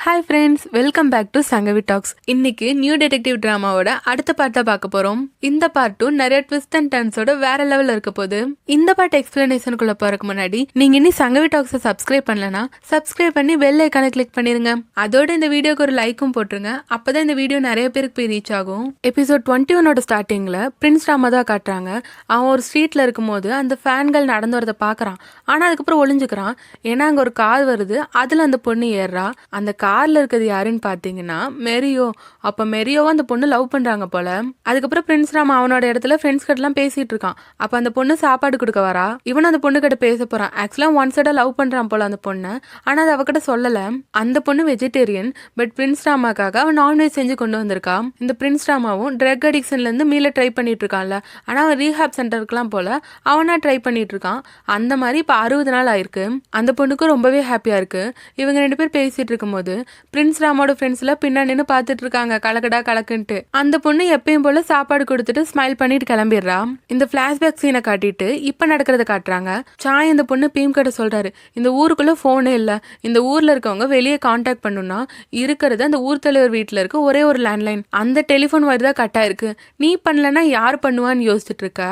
Hi friends, welcome back to Sangavi talks. இன்னைக்கு new detective ட்ராமாவோட அடுத்த பார்ட்டை பார்க்க போறோம். இந்த பார்ட்டும் நிறைய ட்விஸ்ட் அண்ட் டர்ன்ஸோட வேற லெவல்ல இருக்க போது. இந்த பார்ட் எக்ஸ்பிளனேஷனுக்குள்ள போறதுக்கு முன்னாடி நீங்க இன்னும் சங்கவி டாக்ஸை சப்ஸ்கிரைப் பண்ணலனா சப்ஸ்கிரைப் பண்ணி பெல் ஐக்கானை கிளிக் பண்ணிருங்க. அதோட இந்த வீடியோக்கு ஒரு லைக்கும் போட்டுருங்க. அப்பதான் இந்த வீடியோ நிறைய பேருக்கு போய் ரீச் ஆகும். எபிசோட் 21 ஸ்டார்டிங்ல பிரின்ஸ் ராமா தான் காட்டுறாங்க. அவன் ஒரு ஸ்ட்ரீட்ல இருக்கும்போது அந்த ஃபேன்கள் நடந்து வரதை பாக்குறான். ஆனா அதுக்கப்புறம் ஒளிஞ்சுக்கிறான். ஏன்னா அங்க ஒரு கார் வருது. அதுல அந்த பொண்ணு ஏறுறா. அந்த கார்ல இருக்கிறது யாருன்னு பாத்தீங்கன்னா மெரியோ. அப்ப மெரியோவை அந்த பொண்ணு லவ் பண்றாங்க போல. அதுக்கப்புறம் பிரின்ஸ் ராமா அவனோட இடத்துல ஃப்ரெண்ட்ஸ் கிட்ட எல்லாம் பேசிட்டு இருக்கான். அப்ப அந்த பொண்ணு சாப்பாடு கொடுக்க வரா. இவன் அந்த பொண்ணு கிட்ட பேச போறான். ஆக்சுவலா ஒன் சைடா லவ் பண்றான் போல அந்த பொண்ணு. ஆனா அது அவகிட்ட சொல்லல. அந்த பொண்ணு வெஜிடேரியன். பட் பிரின்ஸ் ராமாக்காக அவன் நான்வெஜ் செஞ்சு கொண்டு வந்திருக்கா. இந்த பிரின்ஸ் ராமாவும் ட்ரக் அடிக்ஷன்ல இருந்து மீள ட்ரை பண்ணிட்டு இருக்கான்ல. ஆனா அவன் ரீஹாப் சென்டருக்குலாம் போல அவனா ட்ரை பண்ணிட்டு இருக்கான். அந்த மாதிரி இப்ப 60 நாள் ஆயிருக்கு. அந்த பொண்ணுக்கு ரொம்பவே ஹாப்பியா இருக்கு. இவங்க 2 பேர் பேசிட்டு இருக்கும்போது பிரின்ஸ் ராமோட ஃப்ரெண்ட்ஸ்ல பின்னாடின்னு பாத்துட்டு இருக்காங்க கலக்கடா கலக்குன்ட்டு. அந்த பொண்ணு எப்பயும் போல சாப்பாடு கொடுத்துட்டு ஸ்மைல் பண்ணிட்டு கிளம்பிடுறா. இந்த பிளாஷ்பேக் சீனை காட்டிட்டு இப்ப நடக்கிறத காட்டுறாங்க. சாய் இந்த பொண்ணு பீம் கிட்ட சொல்றாரு, இந்த ஊருக்குள்ள போனே இல்ல. இந்த ஊர்ல இருக்கவங்க வெளியே கான்டாக்ட் பண்ணுனா இருக்கிறது அந்த ஊர் தலைவர் வீட்டுல இருக்க ஒரே ஒரு லேண்ட்லைன். அந்த டெலிபோன் வரி தான் கட் ஆயிருக்கு. நீ பண்ணலன்னா யார் பண்ணுவான்னு யோசிச்சுட்டு இருக்க.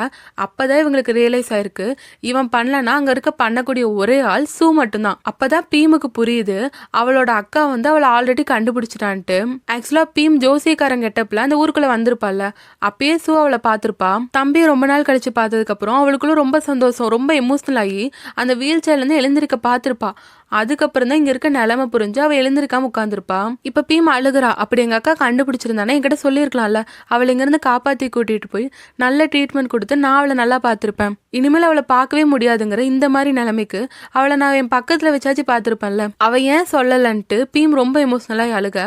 அப்பதான் இவங்களுக்கு ரியலைஸ் ஆயிருக்கு, இவன் பண்ணலன்னா அங்க இருக்க பண்ணக்கூடிய ஒரே ஆள் சூ மட்டும்தான். அப்பதான் பீமுக்கு புரியுது அவளோட அக்கா வந்து அவளை ஆல்ரெடி கண்டுபிடிச்சிட்டான்ட்டு. ஆக்சுவலா பீம் ஜோசியக்காரன் கெட்டப்ல அந்த ஊருக்குள்ள வந்திருப்பால. அப்பயே சூ அவளை பாத்திருப்பா. தம்பி ரொம்ப நாள் கழிச்சு பார்த்ததுக்கு அப்புறம் அவளுக்குள்ள ரொம்ப சந்தோஷம், ரொம்ப எமோஷனல் ஆகி அந்த வீல் சேர்ல இருந்து எழுந்திருக்க பாத்திருப்பா. அதுக்கப்புறம் தான் இங்க இருக்க நிலைமை புரிஞ்சு அவ எழுந்திருக்காம உட்காந்துருப்பா. இப்ப பீம் அழுகுறா. அப்படி எங்க அக்கா கண்டுபிடிச்சிருந்தானே என்கிட்ட சொல்லியிருக்கலாம்ல. அவளை இங்க இருந்து காப்பாத்தி கூட்டிட்டு போய் நல்ல ட்ரீட்மெண்ட் கொடுத்து நான் அவளை நல்லா பாத்திருப்பேன். இனிமேல் அவளை பார்க்கவே முடியாதுங்கிற இந்த மாதிரி நிலைமைக்கு அவளை நான் என் பக்கத்துல வச்சாச்சு பாத்திருப்பேன்ல. அவ ஏன் சொல்லலன்ட்டு பீம் ரொம்ப எமோஷனலா அழுக.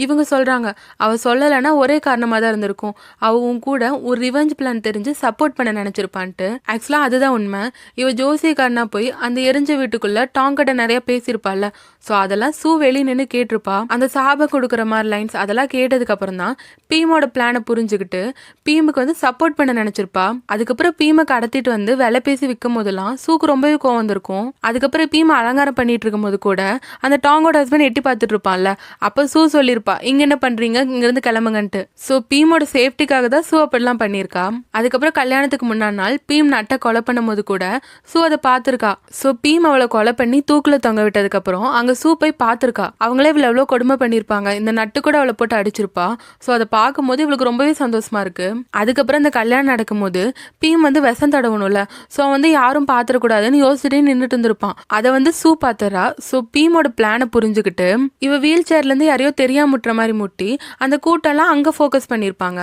இவங்க சொல்றாங்க, அவ சொல்லலைன்னா ஒரே காரணமா தான் இருந்திருக்கும். அவன் கூட ஒரு ரிவெஞ்ச் பிளான் தெரிஞ்சு சப்போர்ட் பண்ண நினைச்சிருப்பான்ட்டு. ஆக்சுவலா அதுதான் உண்மை. இவ ஜோசியக்காரனா போய் அந்த எரிஞ்ச வீட்டுக்குள்ள டாங்கட்ட நிறைய பேசியிருப்பாள்ல. ஸோ அதெல்லாம் சூ வெளியே நின்று கேட்டிருப்பா. அந்த சாபம் கொடுக்குற மாதிரி லைன்ஸ் அதெல்லாம் கேட்டதுக்கு அப்புறம் தான் பீமோட பிளானை புரிஞ்சுக்கிட்டு பீமுக்கு வந்து சப்போர்ட் பண்ண நினைச்சிருப்பா. அதுக்கப்புறம் பீமை கடத்திட்டு வந்து விலை பேசி விற்கும் போதெல்லாம் சூக்கு ரொம்பவே கோவம் வந்திருக்கும். அதுக்கப்புறம் பீமை அலங்காரம் பண்ணிட்டு இருக்கும் போது கூட அந்த டாங்கோட ஹஸ்பண்ட் எட்டி பார்த்துட்டு இருப்பான்ல. அப்ப சூ சொல்லியிருப்பா, இங்க என்ன பண்றீங்க, இங்க இருந்து கிளம்புங்கன்ட்டு. ஸோ பீமோட சேஃப்டிக்காக தான் சூ அப்படிலாம் பண்ணியிருக்கா. அதுக்கப்புறம் கல்யாணத்துக்கு முன்னாடி நாள் பீம் நட்டை கொலை பண்ணும் போது கூட சூ அதை பார்த்திருக்கா. ஸோ பீம் அவளை கொலை பண்ணி தூக்குல தொங்க விட்டதுக்கு அப்புறம் அங்க சூ போய் பார்த்திருக்கா. அவங்களே இவ்வளவு எவ்வளவு கொடுமை பண்ணிருப்பாங்க. இந்த நட்டு கூட அவளை போட்டு அடிச்சிருப்பா. சோ அதை பார்க்கும் போது இவளுக்கு ரொம்பவே சந்தோஷமா இருக்கு. அதுக்கப்புறம் இந்த கல்யாணம் நடக்கும் போது பீம் வந்து விஷம் தடவணும்ல. சோ வந்து யாரும் பாத்திரக்கூடாதுன்னு யோசிச்சுட்டே நின்றுட்டு இருந்திருப்பான். அதை வந்து சூ பாத்துறா. சோ பீமோட பிளானை புரிஞ்சுக்கிட்டு இவ வீல் சேர்ல இருந்து யாரையோ தெரியாம முட்டுற மாதிரி முட்டி அந்த கூட்டெல்லாம் அங்க போக்கஸ் பண்ணிருப்பாங்க.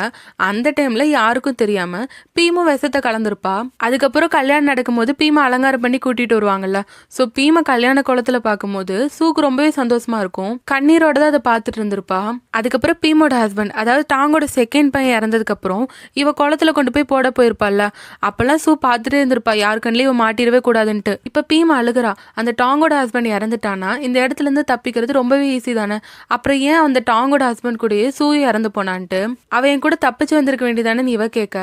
அந்த டைம்ல யாருக்கும் தெரியாம பீமும் விஷத்தை கலந்துருப்பா. அதுக்கப்புறம் கல்யாணம் நடக்கும் போது பீமை அலங்காரம் பண்ணி கூட்டிட்டு வருவாங்கல்ல. சோ பீமை கல்யாண குளத்துல பார்க்கும்போது சூக்கு ரொம்பவே சந்தோஷமா இருக்கும். கண்ணீரோட தான் அதை பார்த்துட்டு இருந்திருப்பா. அதுக்கப்புறம் பீமோட ஹஸ்பண்ட், அதாவது டாங்கோட செகண்ட் பையன் இறந்ததுக்கு அப்புறம் இவ குளத்துல கொண்டு போய் போட போயிருப்பாள்ல. அப்பெல்லாம் சூ பார்த்துட்டே இருந்திருப்பா, யாருக்கண்லயும் இவ மாட்டிடவே கூடாதுன்ட்டு. இப்ப பீமா அழுகுறா. அந்த டாங்கோட ஹஸ்பண்ட் இறந்துட்டானா இந்த இடத்துல இருந்து தப்பிக்கிறது ரொம்பவே ஈஸி தானே. அப்புறம் ஏன் அந்த டாங்கோட ஹஸ்பண்ட் கூடயே சூ இறந்து போனான்ட்டு. அவ என் கூட தப்பிச்சு வந்திருக்க வேண்டியதானே இவ கேட்க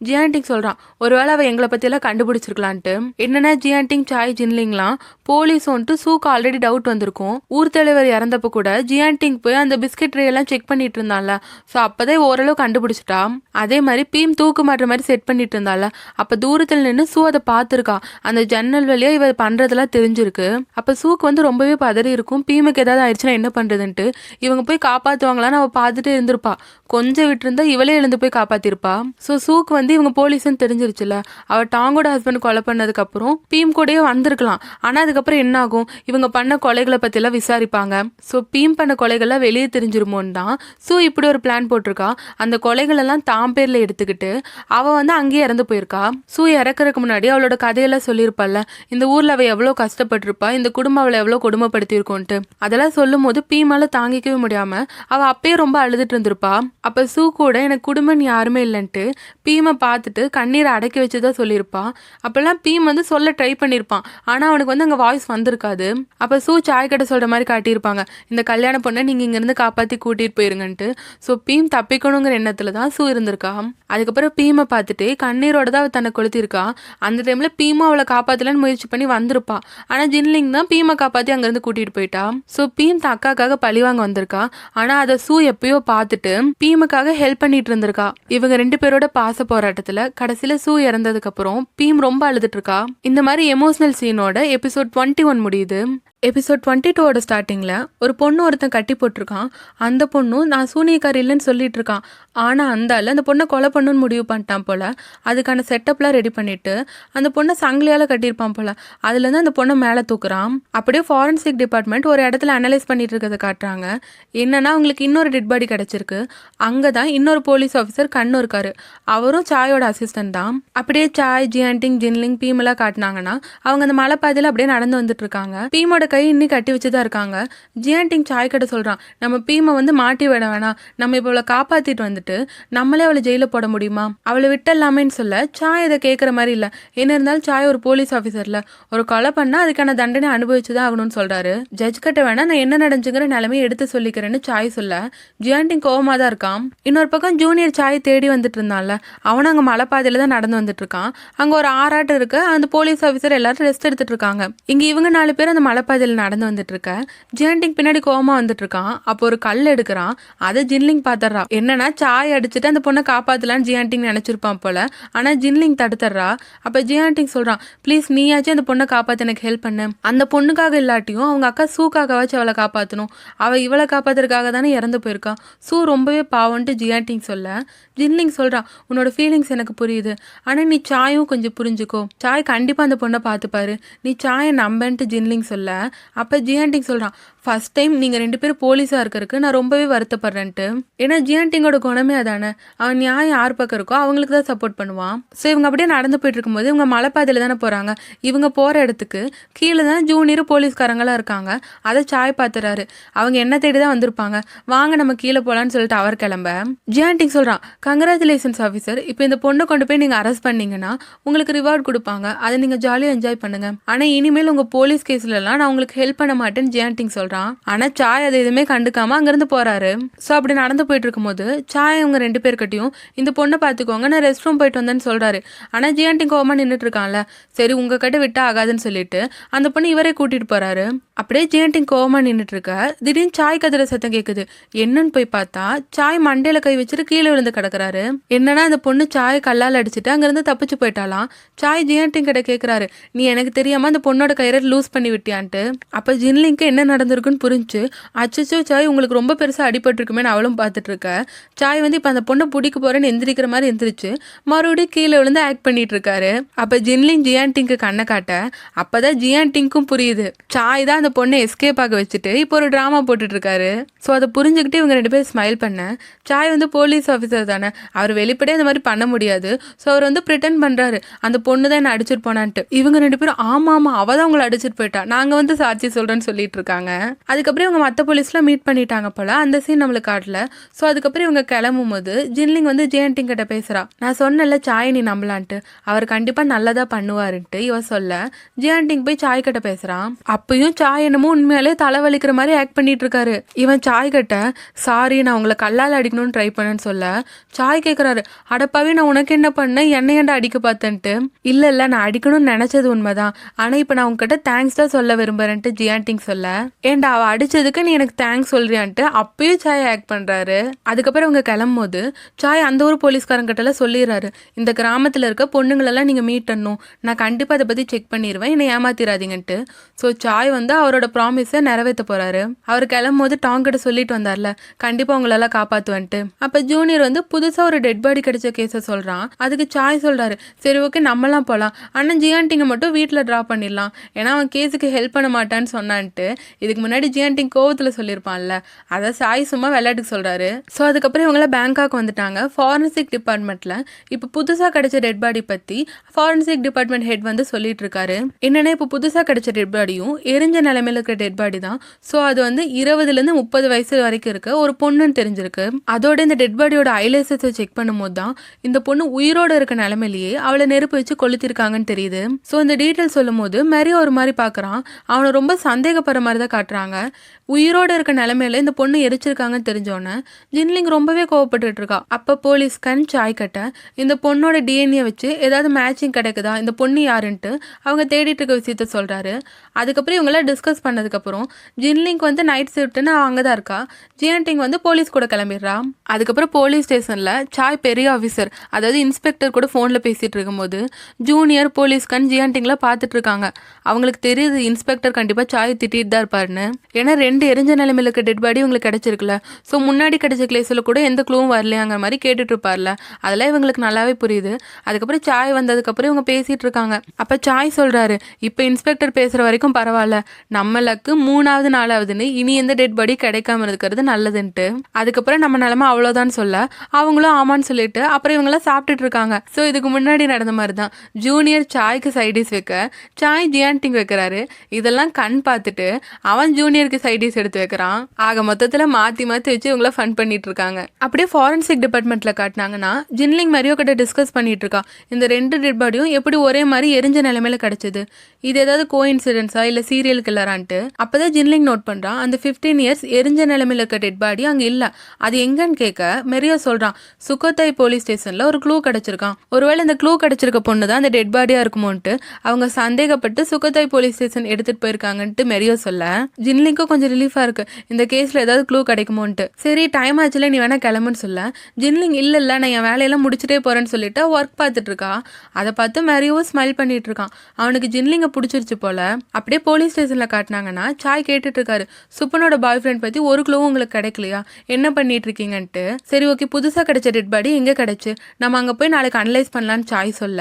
ஜியான்டிங் சொல்றான், ஒருவேளை அவ எங்களை பத்தி எல்லாம் கண்டுபிடிச்சிருக்கலான்ட்டு. என்னன்னா ஜியான்டிங் சாய் ஜின்லிங்லாம் போலீஸ் வந்துட்டு சூக்கு ஆல்ரெடி டவுட் வந்திருக்கும். ஊர் தலைவர் இறந்தப்ப கூட ஜியான்டிங் போய் அந்த பிஸ்கட் ட்ரே எல்லாம் செக் பண்ணிட்டு இருந்தால. சோ அப்பதான் ஓரளவு கண்டுபிடிச்சிட்டா. அதே மாதிரி பீம் தூக்கு மாட்டுற மாதிரி செட் பண்ணிட்டு இருந்தால. அப்ப தூரத்துல நின்று சூ அதை பார்த்திருக்கா. அந்த ஜன்னல் வழியா இவ பண்றதெல்லாம் தெரிஞ்சிருக்கு. அப்ப சூக்கு வந்து ரொம்பவே பதறி இருக்கும். பீமுக்கு ஏதாவது ஆயிடுச்சுன்னா என்ன பண்றதுன்ட்டு. இவங்க போய் காப்பாத்துவாங்களான்னு அவ பார்த்துட்டே இருந்திருப்பா. கொஞ்சம் விட்டு இருந்தா இவளே எழுந்து போய் காப்பாத்திருப்பா. சோ சூக்கு வந்து இவங்க போலீஸ்ன்னு தெரிஞ்சிருச்சுல. அவ டாங்கோட ஹஸ்பண்ட் கொலை பண்ணதுக்கு அப்புறம் பீம் கூடயே வந்திருக்கலாம். ஆனா அதுக்கப்புறம் என்ன ஆகும், இவங்க பண்ண கொலைகளை பத்தி எல்லாம் விசாரிப்பாங்க. சோ பீம் பண்ண கொலைகள்லாம் வெளியே தெரிஞ்சிருமோன்னு தான் சூ இப்படி ஒரு பிளான் போட்டிருக்கா. அந்த கொலைகள் எல்லாம் தாம் பேர்ல எடுத்துக்கிட்டு அவ வந்து அங்கேயே இறந்து போயிருக்கா. சூ இறக்குறதுக்கு முன்னாடி அவளோட கதையெல்லாம் சொல்லியிருப்பாள்ல. இந்த ஊர்ல அவ எவ்வளவு கஷ்டப்பட்டிருப்பா, இந்த குடும்பம் அவளை எவ்வளவு கொடுமைப்படுத்தி இருக்கோன்ட்டு. அதெல்லாம் சொல்லும் போது பீமால தாங்கிக்கவே முடியாம அவ அப்பயே ரொம்ப அழுதுட்டு இருந்திருப்பா. அப்ப சூ கூட எனக்கு குடும்பம் யாருமே இல்லைன்ட்டு பீமை பார்த்துட்டு கண்ணீரை அடக்கி வச்சுதான் சொல்லியிருப்பா. அப்பெல்லாம் பீம் வந்து சொல்ல ட்ரை பண்ணியிருப்பான். ஆனா அவனுக்கு வந்து அங்க வாய்ஸ் வந்திருக்காது. அப்ப சூ சாய் கிட்ட சொல்ற மாதிரி காட்டியிருப்பாங்க, இந்த கல்யாண பொண்ணை நீங்க இங்க இருந்து காப்பாத்தி கூட்டிட்டு போயிருங்கன்ட்டு. ஸோ பீம் தப்பிக்கணுங்கிற எண்ணத்துல தான் சூ இருந்திருக்கா. அதுக்கப்புறம் பீமை பார்த்துட்டு கண்ணீரோட தான் அவள் தன்னை கொளுத்திருக்கா. அந்த டைம்ல பீமும் அவளை காப்பாத்தலன்னு முயற்சி பண்ணி வந்திருப்பா. ஆனா ஜின்லிங் தான் பீமை காப்பாத்தி அங்கிருந்து கூட்டிட்டு போயிட்டா. ஸோ பீம் தான் அக்காக்காக பழிவாங்க வந்திருக்கா. ஆனா அதை சூ எப்பயோ பார்த்துட்டு பீமுக்காக ஹெல்ப் பண்ணிட்டு இருந்திருக்கா. இவங்க 2 பேரோட பாச போராட்டத்துல கடைசியில சூ இறந்ததுக்கு அப்புறம் பீம் ரொம்ப அழுதுட்டு இருக்கா. இந்த மாதிரி எமோஷனல் சீனோட எபிசோட் 21 முடியுது. எபிசோட் 22ஓட ஸ்டார்டிங்கில் ஒரு பொண்ணு ஒருத்தன் கட்டி போட்டிருக்கான். அந்த பொண்ணும் நான் சூனியக்காரி இல்லைன்னு சொல்லிட்டு இருக்கான். ஆனால் அந்த ஆள் அந்த பொண்ணை கொலை பண்ணுன்னு முடிவு பண்ணிட்டான் போல. அதுக்கான செட்டப்லாம் ரெடி பண்ணிட்டு அந்த பொண்ணை சங்கிலியால் கட்டியிருப்பான் போல. அதுலேருந்து அந்த பொண்ணை மேலே தூக்குறான். அப்படியே ஃபாரன்சிக் டிபார்ட்மெண்ட் ஒரு இடத்துல அனலைஸ் பண்ணிட்டு இருக்கிறத காட்டுறாங்க. என்னன்னா அவங்களுக்கு இன்னொரு டெட் பாடி கிடச்சிருக்கு. அங்கே தான் இன்னொரு போலீஸ் ஆஃபீஸர் கண்ணு இருக்காரு. அவரும் சாயோட அசிஸ்டன்ட் தான். அப்படியே சாய், ஜியான்டிங், ஜின்லிங், பீமெல்லாம் காட்டினாங்கன்னா அவங்க அந்த மலைப்பாதையில் அப்படியே நடந்து வந்துட்டு இருக்காங்க. பீமோட கை இன்னி கட்டி வச்சுதான் இருக்காங்க. ஜியான்டிங் சாய் கிட்ட சொல்றான், நம்ம பீமை வந்து மாட்டி விட வேணாம், நம்ம இப்போ அவளை காப்பாத்திட்டு வந்துட்டு நம்மளே அவளை ஜெயில போட முடியுமா, அவளை விட்டலாமேன்னு சொல்ல சாய் இதை கேட்குற மாதிரி இல்லை. என்ன இருந்தாலும் சாய் ஒரு போலீஸ் ஆஃபீஸர்ல, ஒரு கொலை பண்ணா அதுக்கான தண்டனை அனுபவிச்சுதான் ஆகணும்னு சொல்றாரு. ஜட்ஜ் கிட்ட வேணா நான் என்ன நடந்துங்கிற நிலைமையை எடுத்து சொல்லிக்கிறேன்னு சாய் சொல்ல ஜியான்டிங் கோவமா தான் இருக்கான். இன்னொரு பக்கம் ஜூனியர் சாய் தேடி வந்துட்டு இருந்தான்ல, அவனும் அங்கே மலைப்பாதையில தான் நடந்து வந்துட்டு இருக்கான். அங்க ஒரு ஆறாட்டம் இருக்கு. அந்த போலீஸ் ஆஃபீஸர் எல்லாரும் ரெஸ்ட் எடுத்துட்டு இருக்காங்க. இங்க இவங்க 4 பேர் அந்த மலைப்பாதையில் நடந்து வந்துட்டு இருக்க. ஜியான்டிங் பின்னாடி கோவமா வந்துட்டு இருக்கான். அப்போ ஒரு கல் எடுக்கிறான். அதை ஜின்லிங் பாத்துறா. என்னன்னா சாய் அடிச்சுட்டு அந்த பொண்ணை காப்பாத்தலான்னு ஜியான்டிங் நினைச்சிருப்பான் போல. ஆனா ஜின்லிங் தடுத்துறா. அப்ப ஜியான்டிங் சொல்றான், ப்ளீஸ் நீயாச்சும் அந்த பொண்ணை காப்பாத்த எனக்கு ஹெல்ப் பண்ணு. அந்த பொண்ணுக்காக இல்லாட்டியும் அவங்க அக்கா சூக்காகவாச்சும் அவளை காப்பாத்தணும். அவ இவளை காப்பாத்துறதுக்காக தானே இறந்து போயிருக்கா. சூ ரொம்பவே பாவன்ட்டு ஜியான்டிங் சொல்ல ஜின்லிங் சொல்றான், உன்னோட ஃபீலிங்ஸ் எனக்கு புரியுது. ஆனா நீ சாயும் கொஞ்சம் புரிஞ்சுக்கோ. சாய் கண்டிப்பா அந்த பொண்ணை பார்த்துப்பாரு. நீ சாயை நம்பன்ட்டு ஜின்லிங் சொல்ல அப்ப ஜியான்டிங் சொல்றான், ஃபர்ஸ்ட் டைம் நீங்க 2 பேரும் போலீஸா இருக்கிறதுக்கு நான் ரொம்பவே வருத்தப்படுறேன்ட்டு. ஏன்னா ஜியான்டிங்கோட குணமே அதானே, அவன் நியாயம் யார் பக்கம் இருக்கோ அவங்களுக்கு தான் சப்போர்ட் பண்ணுவான். ஸோ இவங்க அப்படியே நடந்து போயிட்டு இருக்கும்போது இவங்க மலைப்பாதையில தானே போறாங்க. இவங்க போற இடத்துக்கு கீழே தான் ஜூனியர் போலீஸ்காரங்களா இருக்காங்க. அதை சாய் பார்த்துறாரு. அவங்க என்ன தேடி தான் வந்திருப்பாங்க. வாங்க நம்ம கீழே போலான்னு சொல்லிட்டு அவர் கிளம்ப ஜியான்டிங் சொல்றான், கங்க்ராச்சுலேஷன்ஸ் ஆஃபீஸர், இப்போ இந்த பொண்ணை கொண்டு போய் நீங்க அரெஸ்ட் பண்ணீங்கன்னா உங்களுக்கு ரிவார்ட் கொடுப்பாங்க. அதை நீங்க ஜாலியாக என்ஜாய் பண்ணுங்க. ஆனா இனிமேல் உங்க போலீஸ் கேஸ்ல எல்லாம் நான் உங்களுக்கு ஹெல்ப் பண்ண மாட்டேன்னு ஜியான்டிங் சொல்றான். ஆனா சாய் அதை எதுவுமே கண்டுக்காம அங்கிருந்து போறாரு. சோ அப்படி நடந்து போயிட்டு இருக்கும்போது சாய் அவங்க 2 பேர்கிட்டயும் இந்த பொண்ணை பாத்துக்கோங்க, நான் ரெஸ்ட் ரூம் போயிட்டு வந்தேன்னு சொல்றாரு. ஆனா ஜியான்டிங் கோவமா நின்றுட்டு இருக்கான்ல, சரி உங்க கிட்ட விட்டா ஆகாதுன்னு சொல்லிட்டு அந்த பொண்ணு இவரே கூட்டிட்டு போறாரு. அப்படியே ஜியான்டிங் கோவமா நின்றுட்டு இருக்க திடீர்னு சாய் கதிர சத்தம் கேக்குது. என்னன்னு போய் பார்த்தா சாய் மண்டையில கை வச்சுட்டு கீழே விழுந்து கிடக்குறாரு. என்னன்னா அந்த பொண்ணு சாய் கல்லால் அடிச்சுட்டு அங்கிருந்து தப்பிச்சு போயிட்டாலாம். சாய் ஜியான்டிங் கிட்ட கேக்குறாரு, நீ எனக்கு தெரியாம அந்த பொண்ணோட கயிறை லூஸ் பண்ணி விட்டியான்ட்டு. அப்ப ஜின்லிங்க்கு என்ன நடந்திருக்குன்னு புரிஞ்சு, அச்சோ சாய் உங்களுக்கு ரொம்ப பெருசா அடிபட்டிருக்குமே அவளும் பார்த்துட்டு இருக்க. சாய் வந்து இப்ப அந்த பொண்ணை பிடிக்க போறேன்னு எந்திரிக்கிற மாதிரி எந்திரிச்சு மறுபடியும் கீழே விழுந்து ஆக்ட் பண்ணிட்டு இருக்காரு. அப்ப ஜின்லிங் ஜியான்டிங்க்கு கண்ணை காட்ட அப்பதான் ஜியான்டிங்க்கும் புரியுது சாய் தான் அந்த பொண்ணை எஸ்கேப் ஆக வச்சுட்டு இப்போ ஒரு டிராமா போட்டுட்டு இருக்காரு. ஸோ அதை புரிஞ்சுக்கிட்டு இவங்க 2 பேரும் ஸ்மைல் பண்ண, சாய் வந்து போலீஸ் ஆஃபீஸர் தானே, அவர் வெளிப்படையே அந்த மாதிரி பண்ண முடியாது. ஸோ அவர் வந்து பிரிட்டன் பண்றாரு அந்த பொண்ணு தான் என்ன அடிச்சிட்டு போனான்ட்டு. இவங்க 2 பேரும் ஆமா ஆமா அவ தான் உங்களை அடிச்சிட்டு போயிட்டா, நாங்க வந்து சாட்சி சொல்றேன்னு சொல்லிட்டு இருக்காங்க. அதுக்கப்புறம் இவங்க மற்ற போலீஸ்லாம் மீட் பண்ணிட்டாங்க போல. அந்த சீன் நம்மளுக்கு காட்டல. ஸோ அதுக்கப்புறம் இவங்க கிளம்பும் போது ஜின்லிங் வந்து ஜியான்டிங் கிட்ட பேசுறா, நான் சொன்னல சாய் நீ நம்பலான்ட்டு, அவர் கண்டிப்பா நல்லதா பண்ணுவாருன்ட்டு இவ சொல்ல ஜியான்டிங் போய் சாய் கிட்ட பேசுறான். அப்பயும் சாய் என்னமோ உண்மையாலே தலைவலிக்கிற மாதிரி ஆக்ட் பண்ணிட்டு இருக்காரு. இவன் சாய் கிட்ட சாரி நான் உங்களை கல்லால் அடிக்கணும்னு ட்ரை பண்ணேன்னு சொல்ல சாய் கேட்குறாரு, அடப்பாவே நான் உனக்கு என்ன பண்ணேன், என்னை ஏன்டா அடிக்க பார்த்தேன்ட்டு. இல்ல இல்ல நான் அடிக்கணும்னு நினைச்சது உண்மைதான், ஆனா இப்ப நான் உங்ககிட்ட தேங்க்ஸ் தான் சொல்ல விரும்புறேன்ட்டு ஜியான்டிங் சொல்ல, ஏன்டா அவ அடிச்சதுக்கு நீ எனக்கு தேங்க்ஸ் சொல்றியான்ட்டு அப்பயும் சாய் ஆக்ட் பண்றாரு. அதுக்கப்புறம் அவங்க கிளம்பும் போது சாய் அந்த ஒரு போலீஸ்காரங்கிட்ட எல்லாம் சொல்லிடுறாரு, இந்த கிராமத்துல இருக்க பொண்ணுங்களெல்லாம் நீங்க மீட் பண்ணணும், நான் கண்டிப்பா அதை பத்தி செக் பண்ணிடுவேன், என்னை ஏமாத்திராதீங்கன்ட்டு. ஸோ சாய் வந்து அவரோட ப்ராமிஸை நிறைவேற்ற போறாரு. அவர் கிளம்பும் போது டாங் கிட்ட சொல்லிட்டு வந்தார்ல கண்டிப்பா உங்களெல்லாம் காப்பாத்துவேன்ட்டு. அப்ப ஜூனியர் வந்து புதுசா ஒரு டெட் பாடி கிடைச்ச கேஸை சொல்றான். அதுக்கு சாய் சொல்றாரு, சரி ஓகே நம்மலாம் போலாம், ஆனா ஜியான்டிங்கை மட்டும் வீட்டுல டிரா பண்ணிடலாம், ஏன்னா அவன் கேஸுக்கு ஹெல்ப் பண்ண மாட்டான்னு சொன்னான்ட்டு. இதுக்கு முன்னாடி ஜியான்டிங் கோவத்துல சொல்லியிருப்பான்ல, அதை சாய் சும்மா விளையாட்டுக்கு சொல்றாரு. ஸோ அதுக்கப்புறம் இவங்கள பேங்காக் வந்துட்டாங்க. ஃபாரன்சிக் டிபார்ட்மெண்ட்ல இப்போ புதுசா கிடைச்ச டெட் பாடி பத்தி ஃபாரன்சிக் டிபார்ட்மெண்ட் ஹெட் வந்து சொல்லிட்டு இருக்காரு. என்னன்னா இப்போ புதுசா கிடைச்ச டெட் பாடியும் எரிஞ்ச நிலைமையில இருக்கிற டெட் பாடி தான். ஸோ அது வந்து 20லேருந்து 30 வயசு வரைக்கும் இருக்க ஒரு பொண்ணுன்னு தெரிஞ்சிருக்கு. அதோட இந்த டெட் பாடியோட ஐலைசஸை செக் பண்ணும்போது தான் இந்த பொண்ணு உயிரோட இருக்க நிலைமையிலேயே அவளை நெருப்பு வச்சு கொளுத்திருக்காங்கன்னு தெரியுது. ஸோ இந்த டீட்டெயில் சொல்லும் போது மெரி ஒரு மாதிரி பாக்குறான். அவனை அவனை ரொம்ப சந்தேகப்படுற மாதிரி தான் காட்டுறாங்க. உயிரோடு இருக்க நிலைமையில இந்த பொண்ணு எரிச்சிருக்காங்கன்னு தெரிஞ்சோன்னே ஜின்லிங் ரொம்பவே கோவப்பட்டுட்டு இருக்கா. அப்போ போலீஸ் கண் சாய் கட்ட இந்த பொண்ணோட டிஎன்ஏ வச்சு ஏதாவது மேட்சிங் கிடைக்குதா, இந்த பொண்ணு யாருன்ட்டு அவங்க தேடிட்டு இருக்க விஷயத்த சொல்றாரு. அதுக்கப்புறம் இவங்களாம் டிஸ்கஸ் பண்ணதுக்கப்புறம் ஜின்லிங் வந்து நைட் ஷிஃப்ட்னு அங்கே தான் இருக்கா. ஜியான்டிங் வந்து போலீஸ் கூட கிளம்பிடுறா. அதுக்கப்புறம் போலீஸ் ஸ்டேஷனில் சாய் பெரிய ஆஃபீஸர், அதாவது இன்ஸ்பெக்டர் கூட ஃபோனில் பேசிகிட்டு இருக்கும்போது ஜூனியர் போலீஸ் கண் ஜியான்டிங்லாம் பார்த்துட்டு இருக்காங்க. அவங்களுக்கு தெரியுது இன்ஸ்பெக்டர் கண்டிப்பாக சாய் திட்டிட்டு தான் இருப்பாருன்னு. ஏன்னா 2 எரிஞ்ச நிலைமையில இருக்க டெட் பாடி உங்களுக்கு கிடைச்சிருக்குல்ல, ஸோ முன்னாடி கிடைச்ச கேஸில் கூட எந்த க்ளூவும் வரலையாங்கிற மாதிரி கேட்டுட்டு இருப்பார்ல, அதெல்லாம் இவங்களுக்கு நல்லாவே புரியுது. அதுக்கப்புறம் சாய் வந்ததுக்கப்புறம் இவங்க பேசிகிட்டு இருக்காங்க. அப்போ சாய் சொல்கிறாரு, இப்போ இன்ஸ்பெக்டர் பேசுகிற வரைக்கும் பரவாயில்ல, நம்மளுக்கு 3வது 4வதுன்னு இனி எந்த டெட் பாடி கிடைக்காம இருக்கிறது நல்லதுன்ட்டு. அதுக்கப்புறம் நம்ம நிலமை அவ்வளோதான் சொல்ல அவங்களும் ஆமான்னு சொல்லிட்டு அப்புறம் இவங்களாம் சாப்பிட்டுட்டு இருக்காங்க. ஸோ இதுக்கு முன்னாடி நடந்த மாதிரி தான் ஜூனியர் சாய்க்கு சைடிஸ் வைக்க சாய் ஜியான்டிங் வைக்கிறாரு. இதெல்லாம் கண் பார்த்துட்டு அவன் ஜூனியருக்கு சைடிஸ் எடுத்து வைக்கிறான். ஆக மொத்தத்தில் மாற்றி மாற்றி வச்சு இவங்கள ஃபன் பண்ணிட்டு இருக்காங்க. அப்படியே ஃபாரன்சிக் டிபார்ட்மெண்ட்டில் காட்டினாங்கன்னா ஜின்லிங் மரியோ கிட்ட டிஸ்கஸ் பண்ணிட்டு இருக்கா. இந்த 2 டெட் பாடியும் எப்படி ஒரே மாதிரி எரிஞ்ச நிலைமையில கிடைச்சது, இது ஏதாவது கோ இன்சிடென்ஸா இல்லை சீரியல் கில்லரான்ட்டு. அப்போதான் ஜின்லிங் நோட் பண்ணுறான், அந்த 15 இயர்ஸ் எரிஞ்ச நிலைமையில இருக்க டெட் பாடி அங்கே இல்லை, அது எங்கன்னு கேட்க மெரியோ சொல்கிறான், சுகோத்தாய் போலீஸ் ஸ்டேஷனில் ஒரு க்ளூ கிடச்சிருக்கான். ஒருவேளை இந்த க்ளூ கிடச்சிருக்க பொண்ணு தான் அந்த டெட் பாடியாக இருக்குமோன்ட்டு அவங்க சந்தேகப்பட்டு சுகோத்தாய் போலீஸ் ஸ்டேஷன் எடுத்துகிட்டு போயிருக்காங்கன்ட்டு மெரியோ சொல்ல ஜின்லிங்க்கும் கொஞ்சம் ரிலீஃபாக இருக்குது, இந்த கேஸில் ஏதாவது க்ளூ கிடைக்குமோன்ட்டு. சரி டைம் ஆச்சுல நீ வேணா கிளம்புன்னு சொல்ல ஜின்லிங் இல்லை நான் என் வேலையெல்லாம் முடிச்சுட்டே போகிறேன்னு சொல்லிட்டு ஒர்க் பார்த்துட்டு இருக்கா. அதை பார்த்து மெரியோவும் ஸ்மைல் பண்ணிட்டு இருக்கான். அவனுக்கு ஜின்லிங்கை பிடிச்சிருச்சு போல. அப்படியே போலீஸ் ஸ்டேஷனில் காட்டினாங்கன்னா சாய் கேட்டுட்டு இருக்காரு, சுப்பனோட பாய் ஃப்ரெண்ட் பற்றி ஒரு க்ளூவும் உங்களுக்கு கிடைக்கலையா, என்ன பண்ணிட்டு இருக்கீங்கன்ட்டு. சரி ஓகே, புதுசாக கிடைச்ச டெட் பாடி எங்கே கிடைச்சு, நம்ம அங்கே போய் நாளைக்கு அனலைஸ் பண்ணலான்னு சாய் சொல்ல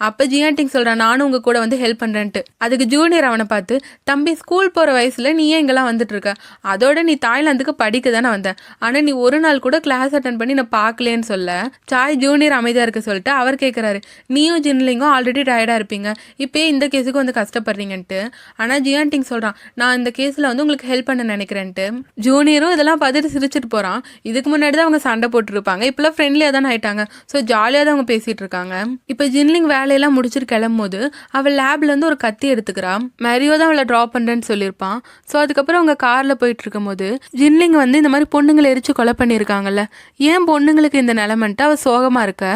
அப்போ ஜியான்டிங் சொல்கிறான், நானும் உங்கள் கூட வந்து ஹெல்ப் பண்ணுறேன்ட்டு. அதுக்கு ஜூனியர் அவனை பார்த்து, தம்பி ஸ்கூல் போகிற வயசில் நீ ஏன் இங்கெல்லாம் வந்துட்டு இருக்க, அதோட நீ தாய்லாந்துக்கு படிக்க தானே வந்த, ஆனால் நீ ஒரு நாள் கூட கிளாஸ் அட்டன் பண்ணி நான் பார்க்கலேன்னு சொல்ல சாய் ஜூனியர் அமைதியாக இருக்க சொல்லிட்டு அவர் கேட்குறாரு, நீயும் ஜின்லிங்கும் ஆல்ரெடி டயர்டாக இருப்பீங்க, இப்போயே இந்த கேஸுக்கு வந்து கஷ்டப்படுறீங்கன்ட்டு. ஆனால் ஜியான்டிங் சொல்கிறான், நான் இந்த கேஸில் வந்து உங்களுக்கு ஹெல்ப் பண்ண நினைக்கிறேன்ட்டு. ஜூனியரும் இதெல்லாம் பார்த்துட்டு சிரிச்சிட்டு போகிறான். இதுக்கு முன்னாடி தான் அவங்க சண்டை போட்டுருப்பாங்க, இப்போலாம் ஃப்ரெண்ட்லியாக தான் ஆயிட்டாங்க. ஸோ ஜாலியாக தான் அவங்க பேசிகிட்டு இருக்காங்க. இப்போ ஜின்லிங் வேலையெல்லாம் முடிச்சுட்டு கிளம்பும்போது அவள் லேப்லேருந்து ஒரு கத்தி எடுத்துக்கிறான். மெரியோ தான் அவளை ட்ராப் பண்ணுறேன்னு சொல்லியிருப்பான். ஸோ அதுக்கப்புறம் அவங்க காரில் போயிட்டு இருக்கும்போது ஜின்லிங் வந்து இந்த மாதிரி பொண்ணுங்களை எரிச்சு கொலை பண்ணியிருக்காங்கல்ல, ஏன் பொண்ணுங்களுக்கு இந்த நிலமன்ட்டு அவள் சோகமாக இருக்க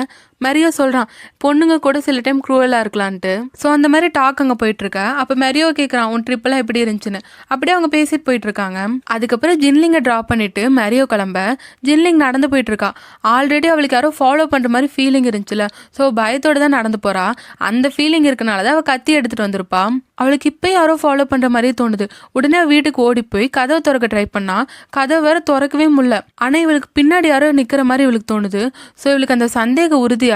மெரியோ சொல்கிறான், பொண்ணுங்க கூட சில டைம் க்ரூவலாக இருக்கலான்ட்டு. ஸோ அந்த மாதிரி டாக் அங்கே போயிட்டுருக்க. அப்போ மெரியோ கேட்குறான், உன் ட்ரிப்பெல்லாம் எப்படி இருந்துச்சுன்னு. அப்படியே அவங்க பேசிட்டு போயிட்டுருக்காங்க. அதுக்கப்புறம் ஜின்லிங்கை ட்ராப் பண்ணிவிட்டு மெரியோ கிளம்ப ஜின்லிங் நடந்து போயிட்டுருக்கா. ஆல்ரெடி அவளுக்கு யாரோ ஃபாலோ பண்ணுற மாதிரி ஃபீலிங் இருந்துச்சுல, ஸோ பயத்தோடு தான் நடந்து போகிறா. அந்த ஃபீலிங் இருக்கனால தான் அவள் கத்தி எடுத்துகிட்டு வந்திருப்பா. அவளுக்கு இப்போ யாரோ ஃபாலோ பண்ணுற மாதிரியே தோணுது. உடனே வீட்டுக்கு ஓடி போய் கதவை திறக்க ட்ரை பண்ணா, கதவை வேற திறக்கவே முடியல. ஆனால் இவளுக்கு பின்னாடி யாரோ நிற்கிற மாதிரி இவளுக்கு தோணுது. ஸோ இவளுக்கு அந்த சந்தேக உறுதியாக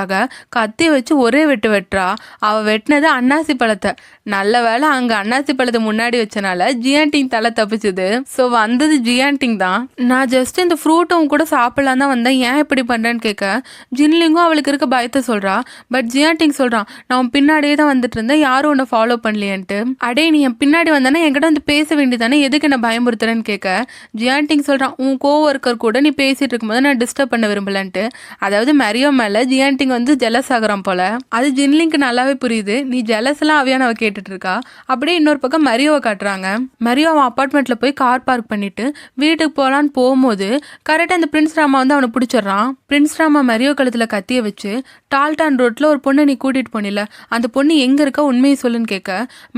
கத்தியை வச்சு ஒரே வெட்டுறா. அவள் வெட்டினது அன்னாசி பழத்தை. நல்ல வேலை அங்கே அன்னாசி பழத்தை முன்னாடி வச்சனால ஜியான்டிங் தலை தப்பிச்சுது. ஸோ வந்தது ஜியான்டிங் தான். நான் ஜஸ்ட் இந்த ஃப்ரூட்டும் கூட சாப்பிடலாம் தான் வந்தேன், ஏன் இப்படி பண்ணுறேன்னு கேட்க ஜின்லிங்கும் அவளுக்கு இருக்க பயத்தை சொல்கிறா. பட் ஜியான்டிங் சொல்கிறான், நான் பின்னாடியே தான் வந்துட்டு இருந்தேன், யாரும் உன்னை ஃபாலோ பண்ணலையன்ட்டு. அடே நீ என் பின்னாடி வந்தானே என்கிட்ட வந்து பேச வேண்டியதானே, எதுக்கு என்ன பயமுறுத்துறேன்னு கேட்க ஜியான்டிங் சொல்கிறான், உன் கோவொர்க்கர் கூட நீ பேசிட்டு இருக்கும்போது நான் டிஸ்டர்ப் பண்ண விரும்பலன்ட்டு. அதாவது மெரியோ மேலே ஜியான்டிங் வந்து ஜெலஸ் ஆகுறான் போல. அது ஜின்லிங்க்கு நல்லாவே புரியுது. நீ ஜெலஸ்லாம் அவையான அவ கேட்டுட்டு இருக்கா. அப்படியே இன்னொரு பக்கம் மரியோவை காட்டுறாங்க. மரியோ அவன் அப்பார்ட்மெண்ட்ல போய் கார் பார்க் பண்ணிட்டு வீட்டுக்கு போகலான்னு போகும்போது கரெக்டாக அந்த பிரின்ஸ் ராமா வந்து அவனை பிடிச்சிடுறான். பிரின்ஸ் ராமா மரியோ கழுத்துல கத்திய வச்சு, டால்டான் ரோட்ல ஒரு பொண்ணை நீ கூட்டிட்டு போனில, அந்த பொண்ணு எங்க இருக்கா உண்மையை சொல்லுன்னு கேட்க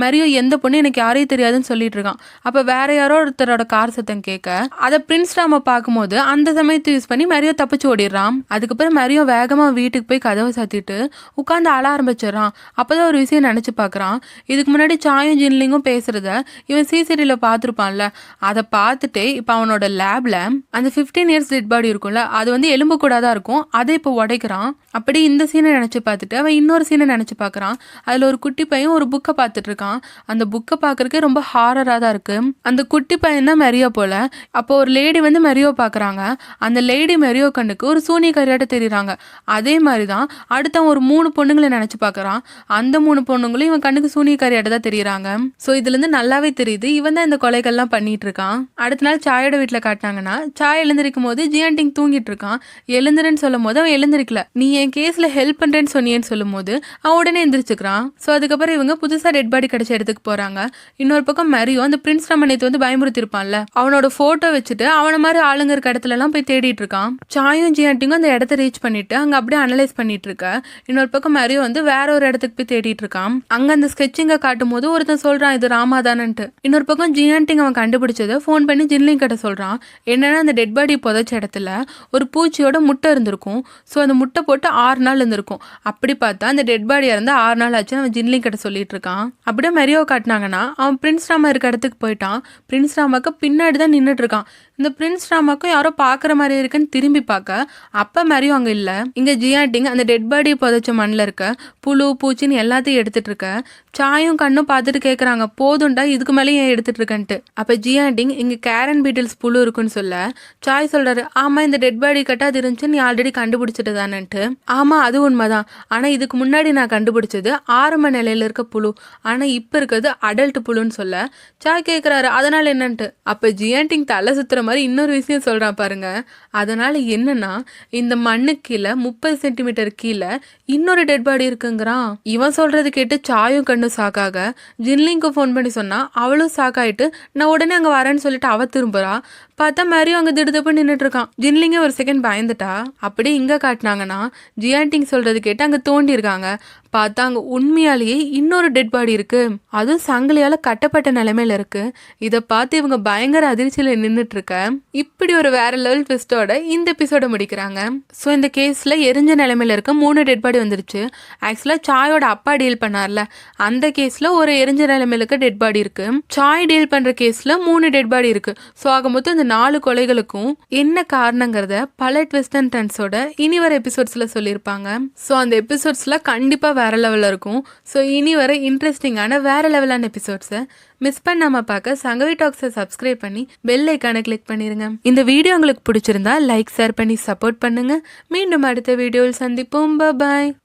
மரியோ எந்த பொண்ணு எனக்கு யாரையும் தெரியாதுன்னு சொல்லிட்டு இருக்கான். அப்ப வேற யாரோ ஒருத்தரோட கார் சத்தம் கேட்க அதை பிரின்ஸ் ராமா பார்க்கும்போது அந்த சமயத்தை யூஸ் பண்ணி மரியோ தப்பிச்சு ஓடிடுறான். அதுக்கப்புறம் மரியோ வேகமா வீட்டுக்கு போய் கதவை சாத்திட்டு உட்காந்து அழ ஆரம்பிச்சிடறான். அப்பதான் ஒரு விஷயம் நினைச்சு பாக்குறான். இதுக்கு முன்னாடி சாயும் ஜின்லிங்கும் பேசுறத இவன் சிசிடிவில பார்த்துருப்பான்ல, அதை பார்த்துட்டு இப்ப அவனோட லேப்ல அந்த 15 இயர்ஸ் டெட் பாடி இருக்கும்ல, அது வந்து எலும்பு கூட தான் இருக்கும், அதை இப்போ உடைக்கிறான். அப்படி இந்த சீனை நினைச்சு பார்த்துட்டு அவன் இன்னொரு சீனை நினைச்சு பார்க்கறான். அதுல ஒரு குட்டி பையன் ஒரு புக்கை பார்த்துட்டு இருக்கான். அந்த புக்கை பார்க்கறதுக்கே ரொம்ப ஹாரரா தான் இருக்கு. அந்த குட்டி பையன் தான் மெரியோ போல. அப்போ ஒரு லேடி வந்து மெரியோ பார்க்கறாங்க. அந்த லேடி மெரியோ கண்ணுக்கு ஒரு சூனியக்காரியாட்ட தெரியுறாங்க. அதே மாதிரி மாதிரி தான் அடுத்த ஒரு 3 பொண்ணுங்களை நினைச்சு பார்க்கறான். அந்த 3 பொண்ணுங்களும் இவன் கண்ணுக்கு சூனியக்காரியாட்ட தான் தெரியுறாங்க. ஸோ இதுல இருந்து நல்லாவே தெரியுது இவன் தான் இந்த கொலைகள்லாம் பண்ணிட்டு இருக்கான். அடுத்த நாள் சாயோட வீட்டுல காட்டினாங்கன்னா சாய் எழுந்திருக்கும் போது ஜியான்டிங் தூங்கிட்டு இருக்கான். எழுந்துருன்னு சொல்லும் போது அவன் எழுந்திருக்கல. நீ என் கேஸ்ல ஹெல்ப் பண்றேன்னு சொன்னியேன்னு சொல்லும் போது அவன் உடனே எந்திரிச்சுக்கிறான். ஸோ அதுக்கப்புறம் இவங்க புதுசா டெட் பாடி கிடைச்ச இடத்துக்கு போறாங்க. இன்னொரு பக்கம் மரியோ அந்த பிரின்ஸ் ராமனேத்து வந்து பயமுறுத்தி இருப்பான்ல, அவனோட போட்டோ வச்சுட்டு அவன மாதிரி ஆளுங்க இருக்க இடத்துல எல்லாம் போய் தேடிட்டு இருக்கான். சாயும் ஜியான்டிங்கும் அந்த இடத்த ரீச் பண்ணிட்டு அங்க அப்படியே அனலைஸ் பண்ணிட்டு இருக்க. இன்னொரு பக்கம் மரியோ வந்து வேற ஒரு இடத்துக்கு போய் தேடிட்டு இருக்கான். அங்க அந்த ஸ்கெட்சிங்க காட்டும் போது ஒருத்தன் சொல்றான் இது ராமாதானன்ட்டு. இன்னொரு பக்கம் ஜியான்டிங் அவன் கண்டுபிடிச்சதை ஃபோன் பண்ணி ஜின்லிங் கிட்ட சொல்றான். என்னன்னா அந்த டெட் பாடி புதைச்ச இடத்துல ஒரு பூச்சியோட முட்டை இருந்திருக்கும். ஸோ அந்த முட்டை போட்டு 6 நாள் இருந்திருக்கும். அப்படி பார்த்தா அந்த டெட் பாடியா இருந்தா 6 நாள் ஆச்சு அவன் ஜின்லிங் கிட்ட சொல்லிட்டு இருக்கான். அப்படியே மரியோ காட்டினாங்கன்னா அவன் பிரின்ஸ் ராமா இருக்க இடத்துக்கு போயிட்டான். பிரின்ஸ் ராமாக்கு பின்னாடி தான் நின்றுட்டு இருக்கான். இந்த பிரின்ஸ் ராமாக்கும் யாரோ பாக்குற மாதிரி இருக்குன்னு திரும்பி பார்க்க அப்ப மரியோ அங்க இல்ல. இங்க ஜியான்டிங் அந்த டெட் பாடி புதைச்ச மண்ணில் இருக்க புழு பூச்சின்னு எல்லாத்தையும் எடுத்துட்டு இருக்க. சாயும் கண்ணும் பார்த்துட்டு கேட்குறாங்க போதும்டா இதுக்கு மேலே ஏன் எடுத்துட்டு இருக்கன்ட்டு. அப்போ ஜியான்டிங் இங்கே கேரன் பீட்டில்ஸ் புழு இருக்குன்னு சொல்ல சாய் சொல்றாரு ஆமா இந்த டெட் பாடி கட்டாது இருந்துச்சு நீ ஆல்ரெடி கண்டுபிடிச்சிட்டு தானேன்ட்டு. ஆமா அது உண்மைதான், ஆனால் இதுக்கு முன்னாடி நான் கண்டுபிடிச்சது ஆரம்ப நிலையில இருக்க புழு, ஆனால் இப்போ இருக்கிறது அடல்ட் புழுன்னு சொல்ல சாய் கேட்குறாரு அதனால என்னன்ட்டு. அப்போ ஜியான்டிங் தலை சுத்துற மாதிரி இன்னொரு விஷயம் சொல்றான் பாருங்க. அதனால என்னன்னா இந்த மண்ணுக்கு கீழே 30 சென்டிமீட்டர் கீழே இன்னொரு டெட் பாடி இருக்குங்கிறான். இவன் சொல்றது கேட்டு சாயும் கண்ணு சாக்காக ஜின்லிங்க்கு ஃபோன் பண்ணி சொன்னா அவளும் சாக்காயிட்டு நான் உடனே அங்க வரேன்னு சொல்லிட்டு அவ திரும்புறா. பார்த்தா மாதிரியும் அங்க திடுதப்பு நின்றுட்டு இருக்கான். ஜின்லிங்கே ஒரு செகண்ட் பயந்துட்டா. அப்படியே இங்க காட்டினாங்கன்னா ஜியான்டிங் சொல்றது கேட்டு அங்க தோண்டி இருக்காங்க. பார்த்தா அங்க உண்மையாலேயே இன்னொரு டெட் பாடி இருக்கு, அதுவும் சங்கிலியால கட்டப்பட்ட நிலைமையில இருக்கு. இதை பார்த்து இவங்க பயங்கர அதிர்ச்சியில நின்றுட்டு இருக்க. இப்படி ஒரு வேற லெவல் ட்விஸ்டோட இந்த எபிசோட முடிக்கிறாங்க. ஸோ இந்த கேஸ்ல எரிஞ்ச நிலைமையில இருக்க 3 டெட் பாடி வந்துருச்சு. ஆக்சுவலா சாயோட அப்பா டீல் பண்ணார்ல அந்த கேஸ்ல ஒரு எரிஞ்ச நிலைமையில இருக்க டெட் பாடி இருக்கு. சாய் டீல் பண்ற கேஸ்ல 3 டெட் பாடி இருக்கு. ஸோ ஆக மொத்தம் இந்த 4 கொலைகளுக்கும் என்ன காரணங்கிறத பல ட்விஸ்ட் அண்ட் டர்ன்ஸோட இனி வர எபிசோட்ஸ்ல சொல்லியிருப்பாங்க. ஸோ அந்த எபிசோட்ஸ்ல கண்டிப்பா வேற லெவலில் இருக்கும். ஸோ இனி வர இன்ட்ரெஸ்டிங்கான வேற லெவலான எபிசோட்ஸை மிஸ் பண்ணாம பார்க்க சங்கவி டாக்ஸை சப்ஸ்கிரைப் பண்ணி பெல் ஐக்கானை கிளிக் பண்ணிருங்க. இந்த வீடியோ உங்களுக்கு பிடிச்சிருந்தா லைக் ஷேர் பண்ணி சப்போர்ட் பண்ணுங்க. மீண்டும் அடுத்த வீடியோவில் சந்திப்போம். பாய்.